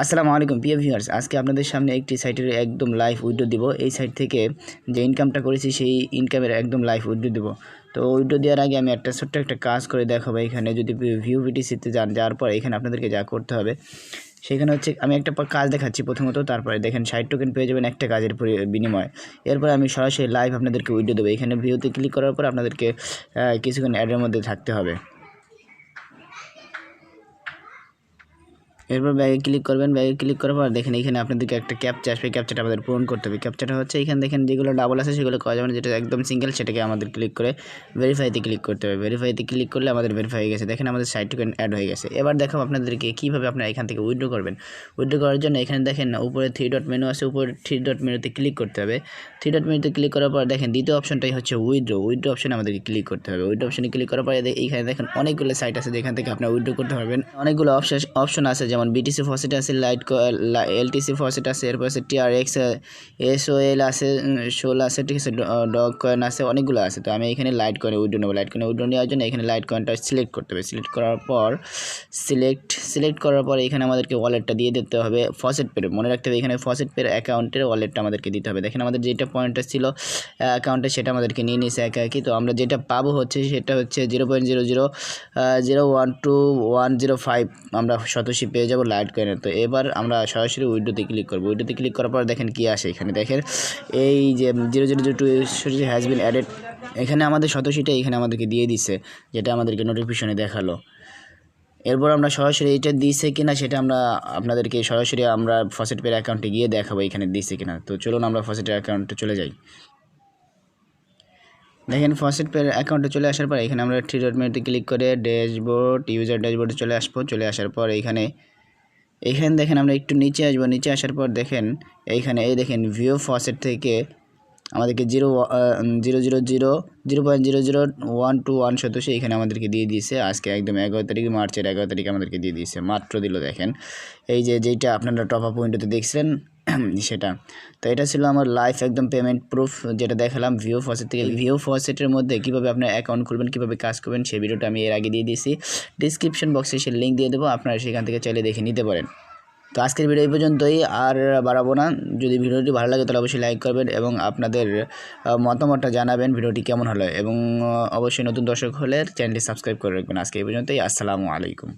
আসসালামু আলাইকুম প্রিয় ভিউয়ার্স, আজকে আপনাদের সামনে একটি সাইটের একদম লাইভ উইড্রো দিব। এই সাইট থেকে যে ইনকামটা করেছি সেই ইনকামের একদম লাইভ উইড্রো দিব। তো উইড্রো দেওয়ার আগে আমি ছোট্ট একটা কাজ করে দেখাবো। এখানে যদি ভিউ ভিটিসিতে যাওয়ার পর এখানে আপনাদেরকে যা করতে হবে সেখানে হচ্ছে আমি একটা কাজ দেখাচ্ছি প্রথমত, তারপরে দেখেন 60 টোকেন পেয়ে যাবেন একটা কাজের বিনিময়ে। এরপর আমি সরাসরি লাইভ আপনাদেরকে উইড্রো দেবো। এখানে ভিউতে ক্লিক করার পর আপনাদেরকে কিছুক্ষণ অ্যাডের মধ্যে থাকতে হবে। এরপর ব্যাগে ক্লিক করবেন। ব্যাগে ক্লিক করার পর দেখেন এখানে আপনাদেরকে একটা ক্যাপচা আসবে। ক্যাপচাটা আমাদের পূরণ করতে হবে। ক্যাপচাটা হচ্ছে এখানে দেখেন যেগুলো ডাবল আছে সেগুলো করা যাবে না, যেটা একদম সিঙ্গেল সেটাকে আমাদের ক্লিক করে ভেরিফাইতে ক্লিক করতে হবে। ভেরিফাইতে ক্লিক করলে আমাদের ভেরিফাই হয়ে গেছে। দেখেন আমাদের 60 টোকেন অ্যাড হয়ে গেছে। এবার দেখাবো আপনাদেরকে কীভাবে আপনারা এখান থেকে উইথড্র করবেন। উইথড্র করার জন্য এখানে দেখেন উপরে 3 ডট মেনু আছে, উপরে 3 ডট মেনুতে ক্লিক করতে হবে। 3 ডট মেনুতে ক্লিক করার পর দেখেন দ্বিতীয় অপশনটাই হচ্ছে উইথড্র। উইথড্র অপশনে আমাদেরকে ক্লিক করতে হবে। উইথড্র অপশনে ক্লিক করার পরে এইখানে দেখেন অনেকগুলো সাইট আছে যেখান থেকে আপনারা উইথড্র করতে পারবেন। অনেকগুলো অপশন আছে, যেমন বিটিসি ফসেট আছে, এলটিসি ফসেট আছে, এরপর আছে টিআরএক্স, এসওএল আছে, শোল আছে, ঠিক আছে, ডগ কয়েন আছে, অনেকগুলো আছে। তো আমি এখানে লাইট কয়েনে উইড্রো নেবো। লাইট কয়েনে উইড্রো নেওয়ার জন্য এখানে লাইট কয়েনটা সিলেক্ট করতে হবে। সিলেক্ট করার পর সিলেক্ট করার পর এখানে আমাদেরকে ওয়ালেটটা দিয়ে দিতে হবে। ফসেট পের মনে রাখতে হবে, এখানে ফসেট পের অ্যাকাউন্টের ওয়ালেটটা আমাদেরকে দিতে হবে। দেখেন আমাদের যেটা পয়েন্টটা ছিল অ্যাকাউন্টে সেটা আমাদেরকে নিয়ে নিয়েছে একা। তো আমরা যেটা পাবো হচ্ছে সেটা হচ্ছে 0.000012105 আমরা শতসী পেয়ে যাবো লাইট কয়েনের। তো এবার আমরা সরাসরি উইড্রোতে ক্লিক করবো। উইড্রোতে ক্লিক করার পর দেখেন কি আসে। এখানে দেখেন এই যে 0002 হ্যাজ বিন অ্যাডেড, এখানে আমাদের শতসীটা এখানে আমাদেরকে দিয়ে দিছে, যেটা আমাদেরকে নোটিফিকেশনে দেখালো। এরপর আমরা সরাসরি এটা দিয়েছে কিনা সেটা আমরা আপনাদেরকে সরাসরি আমরা ফসেট পের অ্যাকাউন্টে গিয়ে দেখাবো এখানে দিয়েছে কিনা। তো চলুন আমরা ফসেটের অ্যাকাউন্টে চলে যাই। দেখেন ফসেট পের অ্যাকাউন্টে চলে আসার পর এখানে আমরা 3 ডট মেনুতে ক্লিক করে ড্যাশবোর্ড, ইউজার ড্যাশবোর্ডে চলে আসবো। চলে আসার পর এইখানে দেখেন আমরা একটু নিচে আসবো। নিচে আসার পর দেখেন এইখানে দেখেন ভিও ফসেট থেকে আমাদেরকে 0.00121 শতাংশ এখানে আমাদেরকে দিয়ে দিয়েছে। আজকে একদম 11 তারিখ, মার্চের 11 তারিখ আমাদেরকে দিয়ে দিয়েছে, মাত্র দিল। দেখেন এই যেইটা আপনারা টপ আপ উইন্ডোতে দেখছিলেন সেটা। তো এটা ছিল আমার লাইভ একদম পেমেন্ট প্রুফ, যেটা দেখালাম ভিও ফসেট থেকে। ভিও ফসেটের মধ্যে কীভাবে আপনার অ্যাকাউন্ট খুলবেন, কীভাবে কাজ করবেন সেই ভিডিওটা আমি এর আগে দিয়ে দিয়েছি। ডিসক্রিপশন বক্সে সে লিঙ্ক দিয়ে দেবো, আপনারা সেখান থেকে চাইলে দেখে নিতে পারেন। তো আজকের ভিডিও এই পর্যন্তই, আর বাড়াবো না। যদি ভিডিওটি ভালো লাগে তাহলে অবশ্যই লাইক করবেন এবং আপনাদের মতামতটা জানাবেন ভিডিওটি কেমন হলো, এবং অবশ্যই নতুন দর্শক হলে চ্যানেলটি সাবস্ক্রাইব করে রাখবেন। আজকে এই পর্যন্তই। আসসালামু আলাইকুম।